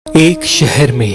ایک شہر میں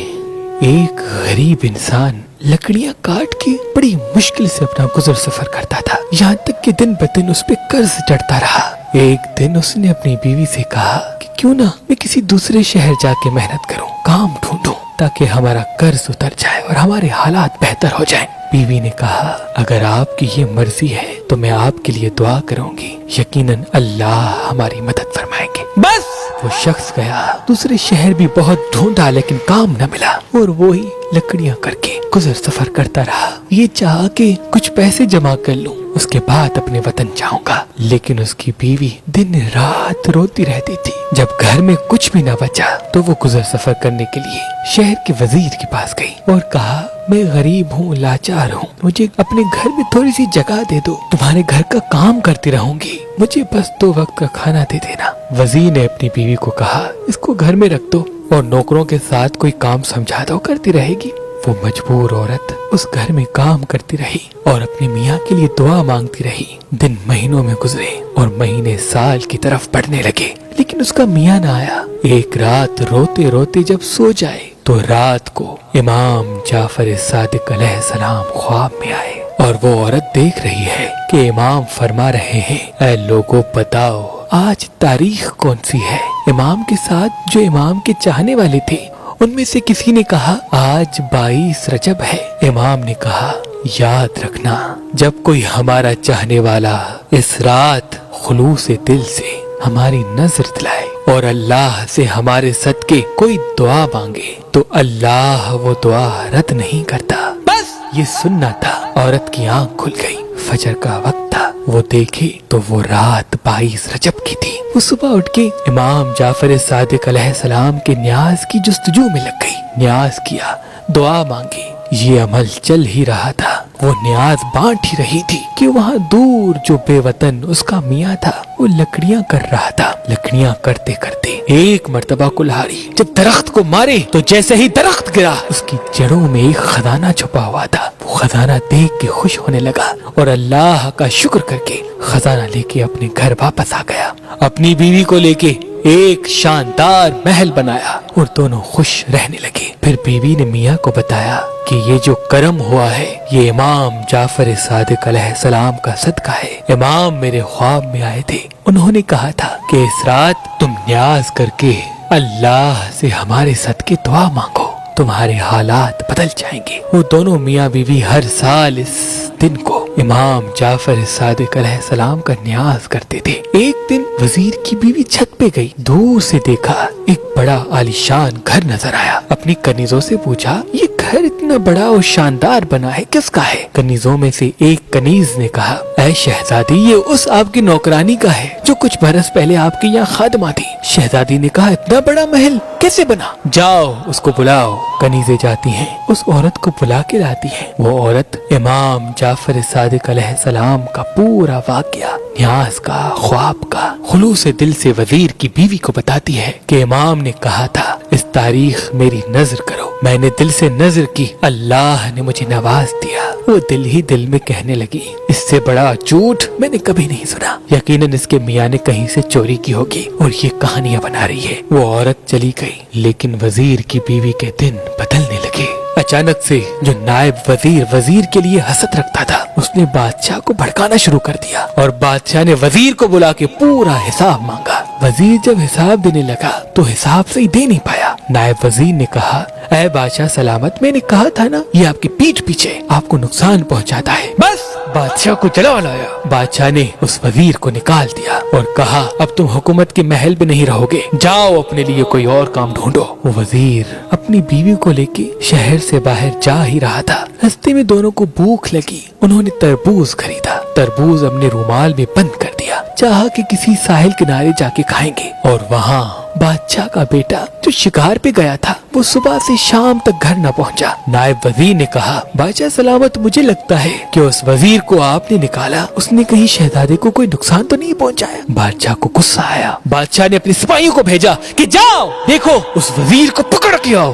ایک غریب انسان لکڑیاں کاٹ کے بڑی مشکل سے اپنا گزر سفر کرتا تھا، یہاں تک کہ دن بدن اس پہ قرض چڑھتا رہا۔ ایک دن اس نے اپنی بیوی سے کہا کہ کیوں نہ میں کسی دوسرے شہر جا کے محنت کروں، کام ڈھونڈوں تاکہ ہمارا قرض اتر جائے اور ہمارے حالات بہتر ہو جائیں۔ بیوی نے کہا اگر آپ کی یہ مرضی ہے تو میں آپ کے لیے دعا کروں گی، یقیناً اللہ ہماری مدد فرمائیں گے۔ بس وہ شخص گیا، دوسرے شہر بھی بہت ڈھونڈا لیکن کام نہ ملا، اور وہی لکڑیاں کر کے گزر سفر کرتا رہا۔ یہ چاہا کہ کچھ پیسے جمع کر لوں، اس کے بعد اپنے وطن جاؤں گا، لیکن اس کی بیوی دن رات روتی رہتی تھی۔ جب گھر میں کچھ بھی نہ بچا تو وہ گزر سفر کرنے کے لیے شہر کے وزیر کے پاس گئی اور کہا میں غریب ہوں، لاچار ہوں، مجھے اپنے گھر میں تھوڑی سی جگہ دے دو، تمہارے گھر کا کام کرتی رہوں گی، مجھے بس 2 وقت کا کھانا دے دینا۔ وزیر نے اپنی بیوی کو کہا اس کو گھر میں رکھ دو اور نوکروں کے ساتھ کوئی کام سمجھا دو، کرتی رہے گی۔ وہ مجبور عورت اس گھر میں کام کرتی رہی اور اپنے میاں کے لیے دعا مانگتی رہی۔ دن مہینوں میں گزرے اور مہینے سال کی طرف بڑھنے لگے، لیکن اس کا میاں نہ آیا۔ ایک رات روتے روتے جب سو جائے تو رات کو امام جعفر صادق علیہ السلام خواب میں آئے، اور وہ عورت دیکھ رہی ہے کہ امام فرما رہے ہیں اے لوگوں بتاؤ آج تاریخ کون سی ہے۔ امام کے ساتھ جو امام کے چاہنے والے تھے ان میں سے کسی نے کہا آج 22 رجب ہے۔ امام نے کہا یاد رکھنا جب کوئی ہمارا چاہنے والا اس رات خلوص دل سے ہماری نظر دلائے اور اللہ سے ہمارے صدقے کوئی دعا مانگے تو اللہ وہ دعا رد نہیں کرتا۔ بس یہ سننا تھا۔ عورت کی آنکھ کھل گئی، فجر کا وقت تھا، وہ دیکھے تو وہ رات 22 رجب کی تھی۔ وہ صبح اٹھ کے امام جعفر صادق علیہ السلام کے نیاز کی جستجو میں لگ گئی، نیاز کیا، دعا مانگی۔ یہ عمل چل ہی رہا تھا، وہ نیاز بانٹ ہی رہی تھی کہ وہاں دور جو بے وطن اس کا میاں تھا وہ لکڑیاں کر رہا تھا۔ لکڑیاں کرتے کرتے ایک مرتبہ کلہاڑی جب درخت کو مارے تو جیسے ہی درخت گرا اس کی جڑوں میں ایک خزانہ چھپا ہوا تھا۔ وہ خزانہ دیکھ کے خوش ہونے لگا اور اللہ کا شکر کر کے خزانہ لے کے اپنے گھر واپس آ گیا۔ اپنی بیوی کو لے کے ایک شاندار محل بنایا اور دونوں خوش رہنے لگے۔ پھر بیوی نے میاں کو بتایا کہ یہ جو کرم ہوا ہے یہ امام جعفر صادق علیہ السلام کا صدقہ ہے۔ امام میرے خواب میں آئے تھے، انہوں نے کہا تھا کہ اس رات تم نیاز کر کے اللہ سے ہمارے صدقے دعا مانگو، تمہارے حالات بدل جائیں گے۔ وہ دونوں میاں بیوی ہر سال اس دن کو امام جعفر صادق علیہ السلام کا نیاز کرتے تھے۔ ایک دن وزیر کی بیوی چھت پہ گئی، دور سے دیکھا ایک بڑا عالیشان گھر نظر آیا۔ اپنی کنیزوں سے پوچھا یہ گھر اتنا بڑا اور شاندار بنا ہے کس کا ہے؟ کنیزوں میں سے ایک کنیز نے کہا اے شہزادی یہ اس آپ کی نوکرانی کا ہے جو کچھ برس پہلے آپ کے یہاں خادمہ تھی۔ شہزادی نے کہا اتنا بڑا محل کیسے بنا؟ جاؤ اس کو بلاؤ۔ کنیزیں جاتی ہیں، اس عورت کو بلا کے لاتی ہیں۔ وہ عورت امام جعفر صادق علیہ السلام کا پورا واقعہ، نیاز کا، خواب کا، خلوص دل سے وزیر کی بیوی کو بتاتی ہے کہ امام نے کہا تھا اس تاریخ میری نظر کرو، میں نے دل سے نظر کی، اللہ نے مجھے نواز دیا۔ وہ دل ہی دل میں کہنے لگی اس سے بڑا جھوٹ میں نے کبھی نہیں سنا، یقیناً اس کے میاں نے کہیں سے چوری کی ہوگی اور یہ کہانیاں بنا رہی ہے۔ وہ عورت چلی گئی، لیکن وزیر کی بیوی کے دن بدلنے لگے۔ اچانک سے جو نائب وزیر کے لیے حسد رکھتا تھا اس نے بادشاہ کو بھڑکانا شروع کر دیا اور بادشاہ نے وزیر کو بلا کے پورا حساب مانگا۔ وزیر جب حساب دینے لگا تو حساب صحیح دے نہیں پایا۔ نائب وزیر نے کہا اے بادشاہ سلامت، میں نے کہا تھا نا یہ آپ کی پیٹھ پیچھے آپ کو نقصان پہنچاتا ہے۔ بس بادشاہ کو جلا لایا۔ بادشاہ نے اس وزیر کو نکال دیا اور کہا اب تم حکومت کے محل میں نہیں رہو گے، جاؤ اپنے لیے کوئی اور کام ڈھونڈو۔ وہ وزیر اپنی بیوی کو لے کے شہر سے باہر جا ہی رہا تھا، راستے میں دونوں کو بھوک لگی۔ انہوں نے تربوز خریدا، تربوز اپنے رومال میں بند کر دیا، چاہا کہ کسی ساحل کنارے جا کے کھائیں گے، اور وہاں بادشاہ کا بیٹا جو شکار پہ گیا تھا وہ صبح سے شام تک گھر نہ پہنچا۔ نائب وزیر نے کہا بادشاہ سلامت، مجھے لگتا ہے کہ اس وزیر کو آپ نے نکالا، اس نے کہیں شہزادے کو کوئی نقصان تو نہیں پہنچایا۔ بادشاہ کو غصہ آیا، بادشاہ نے اپنے سپاہیوں کو بھیجا کہ جاؤ دیکھو اس وزیر کو پکڑ کے آؤ،